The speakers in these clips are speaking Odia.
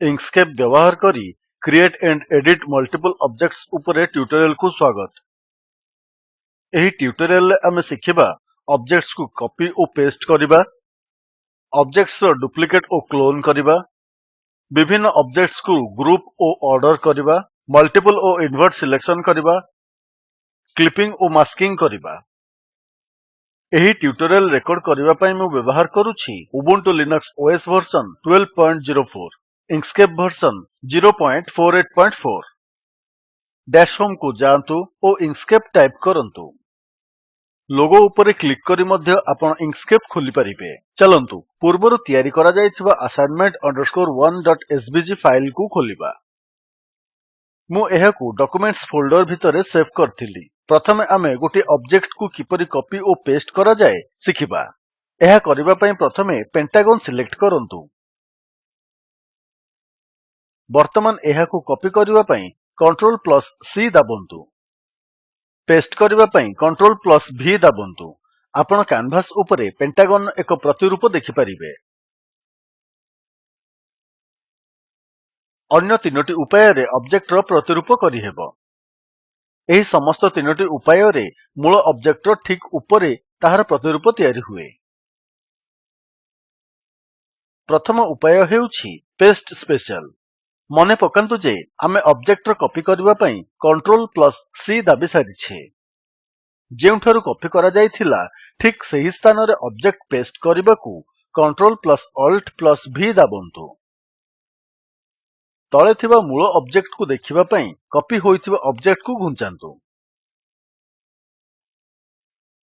इंकस्केप व्यवहार करी create and edit multiple objects उपरे ट्यूटोरियल को स्वागत। एही ट्यूटोरियल रे आमे शिखिबा ऑब्जेक्ट्स को कॉपी और पेस्ट करिबा, ऑब्जेक्ट्स रो डुप्लिकेट और क्लोन करिबा, विभिन्न ऑब्जेक्ट्स को ग्रुप और ऑर्डर करिबा, मल्टीपल और इन्वर्ट सिलेक्शन करिबा, क्लिपिंग और मास्किंग करिबा। एही ट्यूटोरियल रेकॉर्ड करिबा पई मु व्यवहार करूछि Ubuntu Linux OS version 1204, Inkscape version 048.4। Dash home को जांतु और इंकस्केप टाइप करंतु। लोगो उपरे क्लिक करी मध्य आपण इंकस्केप खोली परिबे। चलंतु पूर्वरु तयारी करा जायथिबा assignment_1.svg फाइल को खोलिबा। मु एहाकू डॉक्यूमेंट्स फोल्डर भितरे सेव करथिली। प्रथमे आमे गोटे ऑब्जेक्ट को किपरि कॉपी और पेस्ट करा जाय सिखिबा। एहा करिबा पई प्रथमे पेंटागन सिलेक्ट करंतु। वर्तमान एहाकू कॉपी करिबा पई Ctrl+C दाबंतु। पेस्ट करिबा पई Ctrl+V दाबंतु। आपण कैनवास उपरे पेंटागन एक प्रतिरूप देखि परिबे। अन्य तीनोटी उपाय रे ऑब्जेक्ट रो प्रतिरूप करिहेबो। एही समस्त तीनोटी उपाय रे मूल ऑब्जेक्ट रो ठीक उपरे ताहार प्रतिरूप तयारी हुए। प्रथम उपाय हेउछि पेस्ट स्पेशल। मने पकांतु जे आमे ऑब्जेक्ट रो कॉपी करिबा पई Ctrl+C दाबी सारिछे। जेउठारु कॉपी करा जायथिला ठीक सही स्थान रे ऑब्जेक्ट पेस्ट करिबाकू Ctrl+Alt+V दाबंतु। तळे थिबा मूल ऑब्जेक्ट को देखिबा पई कॉपी होइथिबा ऑब्जेक्ट को घुंचांतु।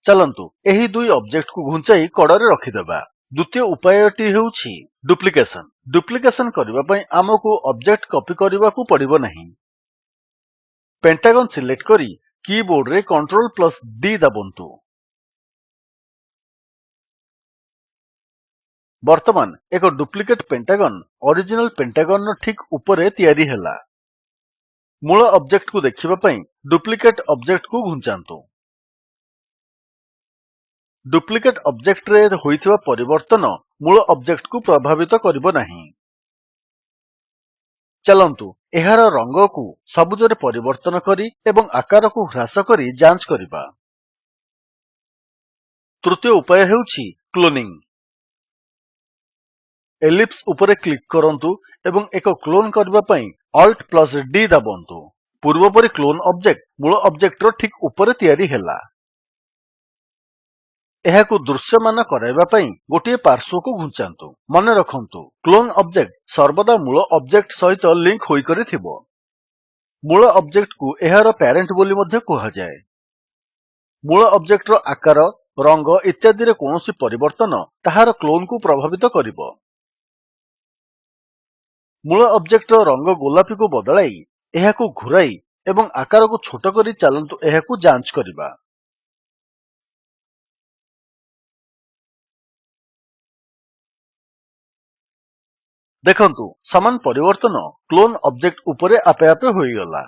चलंतु एही दुई ऑब्जेक्ट को घुंचाई कड़ारे रखिदेबा। द्वितीय उपायटी हेउछि डुप्लिकेशन। डुप्लिकेशन करिबा पई आमको ऑब्जेक्ट कॉपी करिबाकू पड़िबो नाही। पेंटागन सिलेक्ट करी कीबोर्ड रे Ctrl+D दाबंतु। वर्तमान एक डुप्लिकेट पेंटागन ओरिजिनल पेंटागन नो ठीक उपरे तयारी हैला। मूल ऑब्जेक्ट को देखिबा पई डुप्लिकेट ऑब्जेक्ट को घुंचांतु। डुप्लिकेट ऑब्जेक्ट रे होइथिबा परिवर्तन मूल ऑब्जेक्ट को प्रभावित करिबो नाही। चलंतु एहार रंग को सबुज रे परिवर्तन करी एवं आकार को ह्रास करी जांच करिबा। तृतीय उपाय हेउछि क्लोनिंग। एलिप्स उपरे क्लिक करंतु एवं एक क्लोन करबा पई Alt+D दाबंतु। पूर्व परि क्लोन ऑब्जेक्ट मूल ऑब्जेक्ट रो ठीक उपरे तयारी हैला। एहाकू दृश्यमान कराइबा पई गोटिए पार्श्व को घुंचांतु। मने रखंतु क्लोन ऑब्जेक्ट सर्वदा मूल ऑब्जेक्ट सहित लिंक होई करि थिबो। मूल ऑब्जेक्ट को एहार पेरेंट बोली मध्य कुहा जाय। मूल ऑब्जेक्ट रो आकार, रंग इत्यादि रे कोनोसी परिवर्तन ताहार क्लोन को प्रभावित करिवो। मूल ऑब्जेक्ट रो रंग गोलापी को बदलाई एहाकू घुराई एवं आकार को छोट करी चलंतु एहाकू जांच करिबा। देखंतु समान परिवर्तन क्लोन ऑब्जेक्ट उपरे आपे आपे होइगला।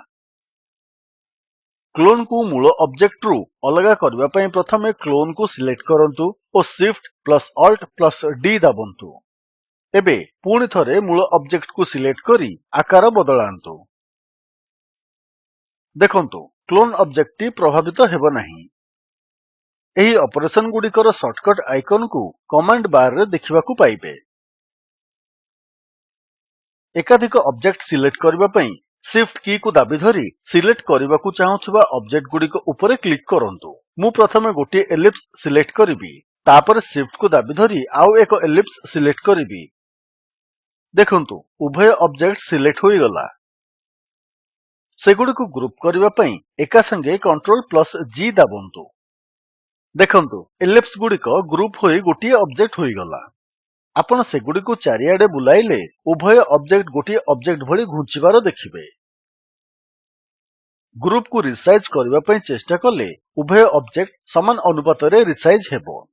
क्लोन को मूल ऑब्जेक्ट रु अलगा करबा पई प्रथमे क्लोन को सिलेक्ट करंतु और Shift+Alt+D दाबंतु। एबे पुणी थरे मूल ऑब्जेक्ट को सिलेक्ट करी आकार बदलांतु। देखंतु क्लोन ऑब्जेक्ट टी प्रभावित हेबो नाही। एही ऑपरेशन गुडीकर शॉर्टकट आइकन को कमांड बार रे देखिबाकू पाइबे। एकाधिक ऑब्जेक्ट सिलेक्ट करबा पई Shift की को दाबी धरी सिलेक्ट करबाकू चाहुथिबा ऑब्जेक्ट गुडीक उपरे क्लिक करंतु। मु प्रथमे गोटिए एलिप्स सिलेक्ट करिबि। तापर Shift को दाबी धरी आउ एक एलिप्स सिलेक्ट करिबि। देखंतु उभय ऑब्जेक्ट सिलेक्ट होई गला। सेगुडी को ग्रुप करबा पई एका संगे Ctrl+G दाबंतु। देखंतु एलिप्स गुडीक ग्रुप होई गोटिए ऑब्जेक्ट होई गला। आपण सेगुडी को चारिआडे बुलाइले उभय ऑब्जेक्ट गोटिए ऑब्जेक्ट भली घुंचिबार देखिबे। ग्रुप को रिसाइज करबा पई चेष्टा कले उभय ऑब्जेक्ट समान अनुपात रे रिसाइज हेबो।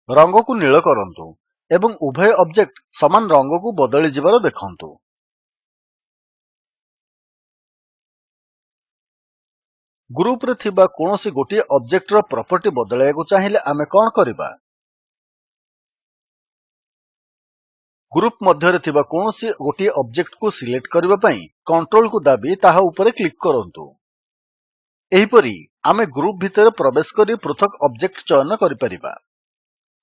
रंग को नील करंतु एवं उभय ऑब्जेक्ट समान रंग को बदली जिबार देखंतु। ग्रुप रे थिबा कोनोसी गोटिए ऑब्जेक्ट रो प्रॉपर्टी बदलायको चाहिए आमे कोन करिबा। ଗ୍ରୁପ୍ ମଧ୍ୟରେ ଥିବା କୌଣସି ଗୋଟିଏ ଅବଜେକ୍ଟକୁ ସିଲେକ୍ଟ କରିବା ପାଇଁ କଣ୍ଟ୍ରୋଲକୁ ଦାବି ତାହା ଉପରେ କ୍ଲିକ୍ କରନ୍ତୁ। ଏହିପରି ଆମେ ଗ୍ରୁପ୍ ଭିତରେ ପ୍ରବେଶ କରି ପୃଥକ ଅବଜେକ୍ଟ ଚୟନ କରିପାରିବା।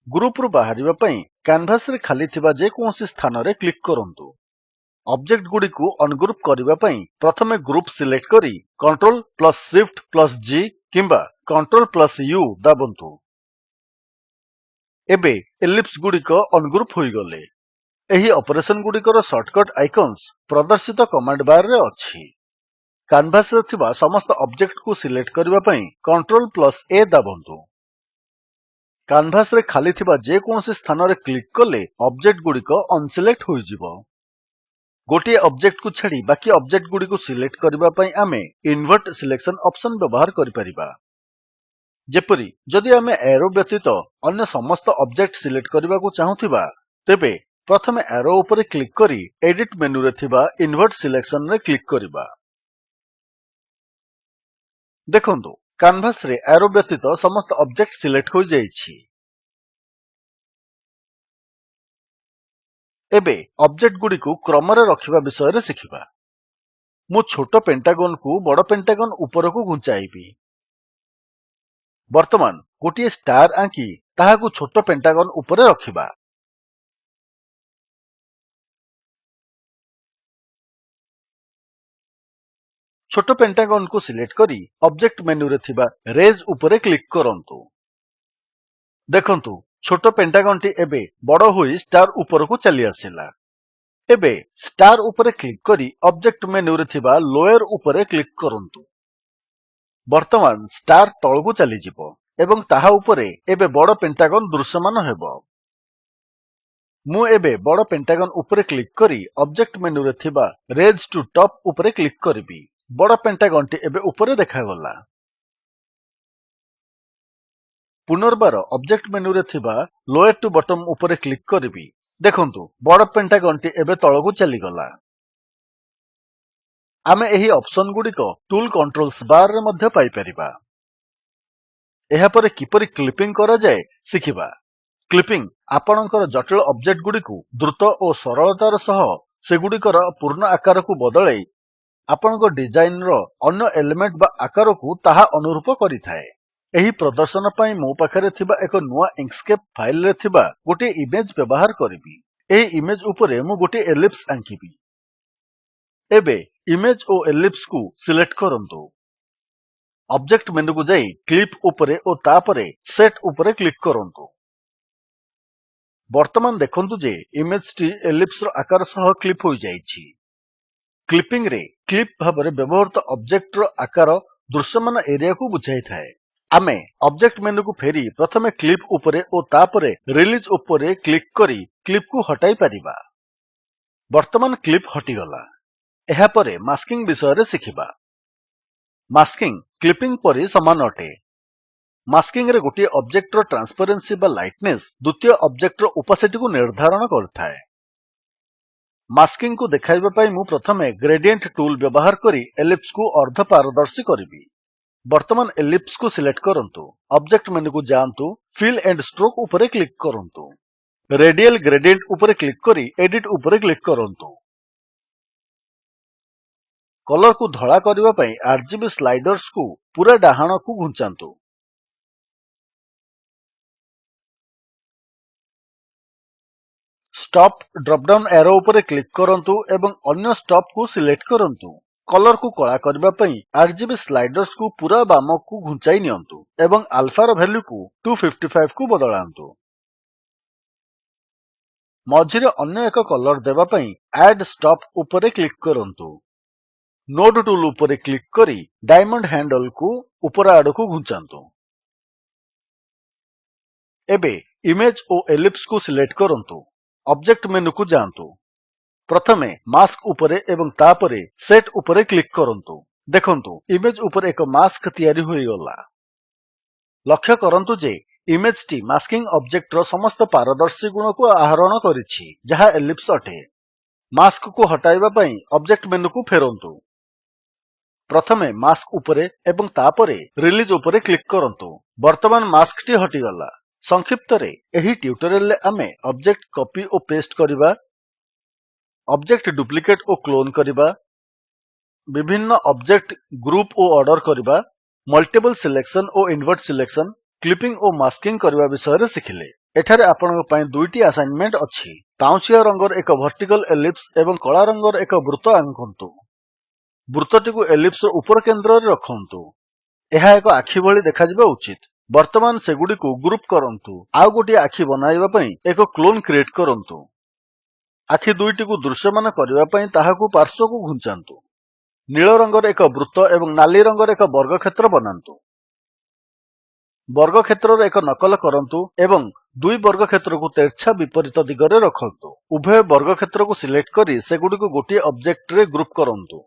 ଗ୍ରୁପ୍ ରୁ ବାହାରିବା ପାଇଁ କ୍ୟାନଭାସ୍ ରେ ଖାଲି ଥିବା ଯେକୌଣସି ସ୍ଥାନରେ କ୍ଲିକ୍ କରନ୍ତୁ। ଅବଜେକ୍ଟ ଗୁଡ଼ିକୁ ଅନଗ୍ରୁପ୍ କରିବା ପାଇଁ ପ୍ରଥମେ ଗ୍ରୁପ୍ ସିଲେକ୍ଟ କରି Ctrl+Shift+G କିମ୍ବା Ctrl+U ଦାବନ୍ତୁ। ଏବେ ଏଲିପ୍ସ ଗୁଡ଼ିକ ଅନଗ୍ରୁପ୍ ହୋଇଗଲେ। ଏହି ଅପରେଶନ୍ ଗୁଡ଼ିକର ଶର୍ଟକଟ୍ ଆଇକନ୍ସ ପ୍ରଦର୍ଶିତ କମାଣ୍ଡ ବାର୍ ରେ ଅଛି। କ୍ୟାନଭାସ୍ ରେ ଥିବା ସମସ୍ତ ଅବଜେକ୍ଟକୁ ସିଲେକ୍ଟ କରିବା ପାଇଁ Ctrl+A ଦାବନ୍ତୁ। କ୍ୟାନଭାସ୍ ରେ ଖାଲି ଥିବା ଯେକୌଣସି ସ୍ଥାନରେ କ୍ଲିକ୍ କଲେ ଅବଜେକ୍ଟ ଗୁଡ଼ିକ ଅନସିଲେକ୍ଟ ହୋଇଯିବ। ଗୋଟିଏ ଅବଜେକ୍ଟକୁ ଛାଡି ବାକି ଅବଜେକ୍ଟ ଗୁଡ଼ିକୁ ସିଲେକ୍ଟ କରିବା ପାଇଁ ଆମେ ଇନଭର୍ଟ ସିଲେକସନ ଅପ୍ସନ୍ ବ୍ୟବହାର କରିପାରିବା। ଯେପରି ଯଦି ଆମେ ଆରୋ ବ୍ୟତୀତ ଅନ୍ୟ ସମସ୍ତ ଅବଜେକ୍ଟ ସିଲେକ୍ଟ କରିବାକୁ ଚାହୁଁଥିବା ତେବେ ପ୍ରଥମେ ଆରୋ ଉପରେ କ୍ଲିକ୍ କରି ଏଡିଟ୍ ମେନୁରେ ଥିବା ଇନଭର୍ଟ ସିଲେକସନ ରେ କ୍ଲିକ୍ କରିବା। ଦେଖନ୍ତୁ କ୍ୟାନଭାସ୍ ରେ ଆରୋ ବ୍ୟତୀତ ସମସ୍ତ ଅବଜେକ୍ଟ ସିଲେକ୍ଟ ହୋଇଯାଇଛି। ଏବେ ଅବଜେକ୍ଟ ଗୁଡ଼ିକୁ କ୍ରମରେ ରଖିବା ବିଷୟରେ ଶିଖିବା। ମୁଁ ଛୋଟ ପେଣ୍ଟାଗନ୍ କୁ ବଡ଼ ପେଣ୍ଟାଗନ୍ ଉପରକୁ ଘୁଞ୍ଚାଇବି। ବର୍ତ୍ତମାନ ଗୋଟିଏ ଷ୍ଟାର୍ ଆଙ୍କି ତାହାକୁ ଛୋଟ ପେଣ୍ଟାଗନ୍ ଉପରେ ରଖିବା। ଛୋଟ ପେଣ୍ଟାଗନ୍ କୁ ସିଲେକ୍ଟ କରି ଅବଜେକ୍ଟ ମେନୁରେ ଥିବା ରେଜ୍ ଉପରେ କ୍ଲିକ୍ କରନ୍ତୁ। ଦେଖନ୍ତୁ ଛୋଟ ପେଣ୍ଟାଗନ୍ ଟି ଏବେ ବଡ଼ ହୋଇ ଷ୍ଟାର୍ ଉପରକୁ ଚାଲି ଆସିଲା। ଏବେ ଷ୍ଟାର୍ ଉପରେ କ୍ଲିକ୍ କରି ଅବଜେକ୍ଟ ମେନୁରେ ଥିବା ଲୋୟର ଉପରେ କ୍ଲିକ୍ କରନ୍ତୁ। ବର୍ତ୍ତମାନ ଷ୍ଟାର୍ ତଳକୁ ଚାଲିଯିବ ଏବଂ ତାହା ଉପରେ ଏବେ ବଡ଼ ପେଣ୍ଟାଗନ୍ ଦୃଶ୍ୟମାନ ହେବ। ମୁଁ ଏବେ ବଡ଼ ପେଣ୍ଟାଗନ୍ ଉପରେ କ୍ଲିକ୍ କରି ଅବଜେକ୍ଟ ମେନୁରେ ଥିବା ରେଜ୍ ଟୁ ଟପ୍ ଉପରେ କ୍ଲିକ୍ କରିବି। ବଡ଼ ପେଣ୍ଟାଗନ୍ ଟି ଏବେ ଉପରେ ଦେଖାଗଲା। ପୁନର୍ବାର ଅବଜେକ୍ଟ ମେନୁରେ ଥିବା ଲୋୟର ଟୁ ବଟମ୍ ଉପରେ କ୍ଲିକ୍ କରିବି। ଦେଖନ୍ତୁ ବଡ଼ ପେଣ୍ଟାଗନ୍ ଟି ଏବେ ତଳକୁ ଚାଲିଗଲା। ଆମେ ଏହି ଅପ୍ସନ୍ ଗୁଡ଼ିକ ଟୁଲ୍ କଣ୍ଟ୍ରୋଲ୍ସ ବାର୍ ରେ ମଧ୍ୟ ପାଇପାରିବା। ଏହାପରେ କିପରି କ୍ଲିପିଂ କରାଯାଏ ଶିଖିବା। କ୍ଲିପିଂ ଆପଣଙ୍କର ଜଟିଳ ଅବଜେକ୍ଟ ଗୁଡ଼ିକୁ ଦ୍ରୁତ ଓ ସରଳତାର ସହ ସେଗୁଡ଼ିକର ପୂର୍ଣ୍ଣ ଆକାରକୁ ବଦଳାଇ ଆପଣଙ୍କ ଡିଜାଇନ୍ ର ଅନ୍ୟ ଏଲିମେଣ୍ଟ ବା ଆକାରକୁ ତାହା ଅନୁରୂପ କରିଥାଏ। ଏହି ପ୍ରଦର୍ଶନ ପାଇଁ ମୋ ପାଖରେ ଥିବା ଏକ ନୂଆ ଇଙ୍କସ୍କେପ୍ ଫାଇଲ୍ ରେ ଥିବା ଗୋଟିଏ ଇମେଜ୍ ବ୍ୟବହାର କରିବି। ଏହି ଇମେଜ୍ ଉପରେ ମୁଁ ଗୋଟିଏ ଏଲିପ୍ସ ଆଙ୍କିବି। ଏବେ ଇମେଜ୍ ଓ ଏଲିପ୍ସ କୁ ସିଲେକ୍ଟ କରନ୍ତୁ। ଅବଜେକ୍ଟ ମେନୁକୁ ଯାଇ କ୍ଲିପ୍ ଉପରେ ଓ ତାପରେ ସେଟ୍ ଉପରେ କ୍ଲିକ୍ କରନ୍ତୁ। ବର୍ତ୍ତମାନ ଦେଖନ୍ତୁ ଯେ ଇମେଜ୍ ଟି ଏଲିପ୍ସ ର ଆକାର ସହ କ୍ଲିପ୍ ହୋଇଯାଇଛି। କ୍ଲିପିଂ ରେ କ୍ଲିପ୍ ଭାବରେ ବ୍ୟବହୃତ ଅବଜେକ୍ଟ ର ଆକାର ଦୃଶ୍ୟମାନ ଏରିଆକୁ ବୁଝାଇଥାଏ। ଆମେ ଅବଜେକ୍ଟ ମେନୁକୁ ଫେରି ପ୍ରଥମେ କ୍ଲିପ୍ ଉପରେ ଓ ତାପରେ ରିଲିଜ୍ ଉପରେ କ୍ଲିକ୍ କରି କ୍ଲିପ୍ କୁ ହଟାଇ ପାରିବା। ବର୍ତ୍ତମାନ କ୍ଲିପ୍ ହଟିଗଲା। ଏହାପରେ ମାସ୍କିଂ ବିଷୟରେ ଶିଖିବା। ମାସ୍କିଂ କ୍ଲିପିଂ ପରି ସମାନ ଅଟେ। ମାସ୍କିଂ ରେ ଗୋଟିଏ ଅବଜେକ୍ଟର ଟ୍ରାନ୍ସପରେନ୍ସି ବା ଲାଇଟନେସ୍ ଦ୍ୱିତୀୟ ଅବଜେକ୍ଟର ଓପାସିଟିକୁ ନିର୍ଦ୍ଧାରଣ କରିଥାଏ। ମାସ୍କିଂ କୁ ଦେଖାଇବା ପାଇଁ ମୁଁ ପ୍ରଥମେ ଗ୍ରେଡିଏଣ୍ଟ ଟୁଲ୍ ବ୍ୟବହାର କରି ଏଲିପ୍ସ କୁ ଅର୍ଦ୍ଧ ପାରଦର୍ଶୀ କରିବି। ବର୍ତ୍ତମାନ ଏଲିପ୍ସ କୁ ସିଲେକ୍ଟ କରନ୍ତୁ। ଅବଜେକ୍ଟ ମେନୁକୁ ଯାଆନ୍ତୁ। ଫିଲ୍ ଏଣ୍ଡ ଷ୍ଟ୍ରୋକ୍ ଉପରେ କ୍ଲିକ୍ କରନ୍ତୁ। ରେଡିଆଲ୍ ଗ୍ରେଡିଏଣ୍ଟ ଉପରେ କ୍ଲିକ୍ କରି ଏଡିଟ୍ ଉପରେ କ୍ଲିକ୍ କରନ୍ତୁ। କଲର୍ କୁ ଧଳା କରିବା ପାଇଁ ଆରଜିବି ସ୍ଲାଇଡର୍ସ କୁ ପୁରା ଡାହାଣକୁ ଘୁଞ୍ଚାନ୍ତୁ। ଷ୍ଟପ୍ ଡ୍ରପ୍ ଡାଉନ୍ ଆରୋ ଉପରେ କ୍ଲିକ୍ କରନ୍ତୁ ଏବଂ ଅନ୍ୟ ଷ୍ଟପ୍ କୁ ସିଲେକ୍ଟ କରନ୍ତୁ। କଲର୍ କୁ କଳା କରିବା ପାଇଁ ଆରଜିବି ସ୍ଲାଇଡର୍ସ କୁ ପୁରା ବାମକୁ ଘୁଞ୍ଚାଇ ନିଅନ୍ତୁ ଏବଂ ଆଲଫାର ଭ୍ୟାଲ୍ୟୁକୁ 255 କୁ ବଦଳାନ୍ତୁ। ମଝିରେ ଅନ୍ୟ ଏକ କଲର୍ ଦେବା ପାଇଁ ଆଡ୍ ଷ୍ଟପ୍ ଉପରେ କ୍ଲିକ୍ କରନ୍ତୁ। ନୋଡ୍ ଟୁଲ୍ ଉପରେ କ୍ଲିକ୍ କରି ଡାୟମଣ୍ଡ ହ୍ୟାଣ୍ଡଲ୍ କୁ ଉପର ଆଡକୁ ଘୁଞ୍ଚାନ୍ତୁ। ଏବେ ଇମେଜ୍ ଓ ଏଲିପ୍ସ କୁ ସିଲେକ୍ଟ କରନ୍ତୁ। ଅବଜେକ୍ଟ ମେନୁକୁ ଯାଆନ୍ତୁ। ପ୍ରଥମେ ମାସ୍କ ଉପରେ ଏବଂ ତାପରେ ସେଟ୍ ଉପରେ କ୍ଲିକ୍ କରନ୍ତୁ। ଦେଖନ୍ତୁ ଇମେଜ୍ ଉପରେ ଏକ ମାସ୍କ ତିଆରି ହୋଇଗଲା। ଲକ୍ଷ୍ୟ କରନ୍ତୁ ଯେ ଇମେଜ୍ ଟି ମାସ୍କିଂ ଅବଜେକ୍ଟର ସମସ୍ତ ପାରଦର୍ଶୀ ଗୁଣକୁ ଆହରଣ କରିଛି ଯାହା ଏଲିପ୍ସ ଅଟେ। ମାସ୍କକୁ ହଟାଇବା ପାଇଁ ଅବଜେକ୍ଟ ମେନୁକୁ ଫେରନ୍ତୁ। ପ୍ରଥମେ ମାସ୍କ ଉପରେ ଏବଂ ତାପରେ ରିଲିଜ୍ ଉପରେ କ୍ଲିକ୍ କରନ୍ତୁ। ବର୍ତ୍ତମାନ ମାସ୍କଟି ହଟିଗଲା। ସଂକ୍ଷିପ୍ତରେ ଏହି ଟ୍ୟୁଟୋରିଆଲ୍ ରେ ଆମେ ଅବଜେକ୍ଟ କପି ଓ ପେଷ୍ଟ କରିବା, ଅବଜେକ୍ଟ ଡୁପ୍ଲିକେଟ୍ ଓ କ୍ଲୋନ୍ କରିବା, ବିଭିନ୍ନ ଅବଜେକ୍ଟ ଗ୍ରୁପ୍ ଓ ଅର୍ଡର୍ କରିବା, ମଲ୍ଟିପଲ୍ ସିଲେକ୍ସନ୍ ଓ ଇନଭର୍ଟ ସିଲେକ୍ସନ୍, କ୍ଲିପିଂ ଓ ମାସ୍କିଂ କରିବା ବିଷୟରେ ଶିଖିଲେ। ଏଠାରେ ଆପଣଙ୍କ ପାଇଁ ଦୁଇଟି ଆସାଇନମେଣ୍ଟ ଅଛି। ପାଉଁଶିଆ ରଙ୍ଗର ଏକ ଭର୍ଟିକାଲ୍ ଏଲିପ୍ସ ଏବଂ କଳା ରଙ୍ଗର ଏକ ବୃତ୍ତ ଆଙ୍କନ୍ତୁ। ବୃତ୍ତଟିକୁ ଏଲିପ୍ସର ଉପର କେନ୍ଦ୍ରରେ ରଖନ୍ତୁ। ଏହା ଏକ ଆଖି ଭଳି ଦେଖାଯିବା ଉଚିତ। ବର୍ତ୍ତମାନ ସେଗୁଡ଼ିକୁ ଗ୍ରୁପ୍ କରନ୍ତୁ। ଆଉ ଗୋଟିଏ ଆଖି ବନାଇବା ପାଇଁ ଏକ କ୍ଲୋନ୍ କ୍ରିଏଟ୍ କରନ୍ତୁ। ଆଖି ଦୁଇଟିକୁ ଦୃଶ୍ୟମାନ କରିବା ପାଇଁ ତାହାକୁ ପାର୍ଶ୍ୱକୁ ଘୁଞ୍ଚାନ୍ତୁ। ନୀଳ ରଙ୍ଗର ଏକ ବୃତ୍ତ ଏବଂ ନାଲି ରଙ୍ଗର ଏକ ବର୍ଗକ୍ଷେତ୍ର ବନାନ୍ତୁ। ବର୍ଗକ୍ଷେତ୍ରର ଏକ ନକଲ କରନ୍ତୁ ଏବଂ ଦୁଇ ବର୍ଗକ୍ଷେତ୍ରକୁ ତେର୍ଛା ବିପରୀତ ଦିଗରେ ରଖନ୍ତୁ। ଉଭୟ ବର୍ଗକ୍ଷେତ୍ରକୁ ସିଲେକ୍ଟ କରି ସେଗୁଡ଼ିକୁ ଗୋଟିଏ ଅବଜେକ୍ଟରେ ଗ୍ରୁପ୍ କରନ୍ତୁ।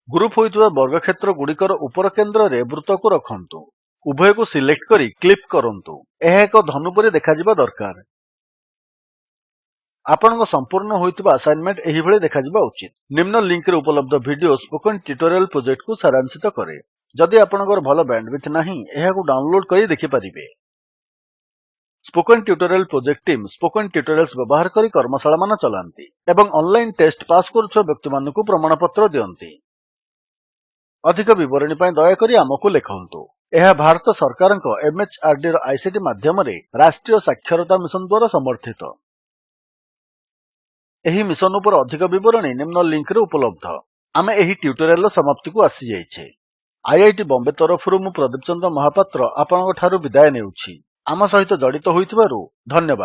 ଗ୍ରୁପ୍ ହୋଇଥିବା ବର୍ଗକ୍ଷେତ୍ରଗୁଡ଼ିକର ଉପର କେନ୍ଦ୍ରରେ ବୃତ୍ତକୁ ରଖନ୍ତୁ। ଉଭୟକୁ ସିଲେକ୍ଟ କରି କ୍ଲିପ୍ କରନ୍ତୁ। ଏହା ଏକ ଧନୁ ପରି ଦେଖାଯିବା ଦରକାର। ଆପଣଙ୍କ ସମ୍ପୂର୍ଣ୍ଣ ହୋଇଥିବା ଆସାଇନମେଣ୍ଟ ଏହିଭଳି ଦେଖାଯିବା ଉଚିତ। ନିମ୍ନ ଲିଙ୍କରେ ଉପଲବ୍ଧ ଭିଡିଓ ସ୍ପୋକେନ୍ ଟ୍ୟୁଟୋରିଆଲ ପ୍ରୋଜେକ୍ଟକୁ ସାରାଂଶିତ କରେ। ଯଦି ଆପଣଙ୍କର ଭଲ ବ୍ୟାଣ୍ଡୱିଡଥ୍ ନାହିଁ, ଏହାକୁ ଡାଉନଲୋଡ୍ କରି ଦେଖିପାରିବେ। Spoken tutorial project team spoken tutorials ବ୍ୟବହାର କରି କର୍ମଶାଳାମାନ ଚଲାନ୍ତି ଏବଂ ଅନଲାଇନ୍ ଟେଷ୍ଟ ପାସ୍ କରୁଥିବା ବ୍ୟକ୍ତିମାନଙ୍କୁ ପ୍ରମାଣପତ୍ର ଦିଅନ୍ତି। ଅଧିକ ବିବରଣୀ ପାଇଁ ଦୟାକରି ଆମକୁ ଲେଖନ୍ତୁ। ଏହା ଭାରତ ସରକାରଙ୍କ MHRDର ଆଇସିଟି ମାଧ୍ୟମରେ ରାଷ୍ଟ୍ରୀୟ ସାକ୍ଷରତା ମିଶନ ଦ୍ୱାରା ସମର୍ଥିତ। ଏହି ମିଶନ ଉପରେ ଅଧିକ ବିବରଣୀ ନିମ୍ନ ଲିଙ୍କରେ ଉପଲବ୍ଧ। ଆମେ ଏହି ଟ୍ୟୁଟୋରିଆଲର ସମାପ୍ତିକୁ ଆସିଯାଇଛେ। IIT ବମ୍ବେ ତରଫରୁ ମୁଁ ପ୍ରଦୀପ ଚନ୍ଦ୍ର ମହାପାତ୍ର ଆପଣଙ୍କଠାରୁ ବିଦାୟ ନେଉଛି। ଆମ ସହିତ ଜଡ଼ିତ ହୋଇଥିବାରୁ ଧନ୍ୟବାଦ।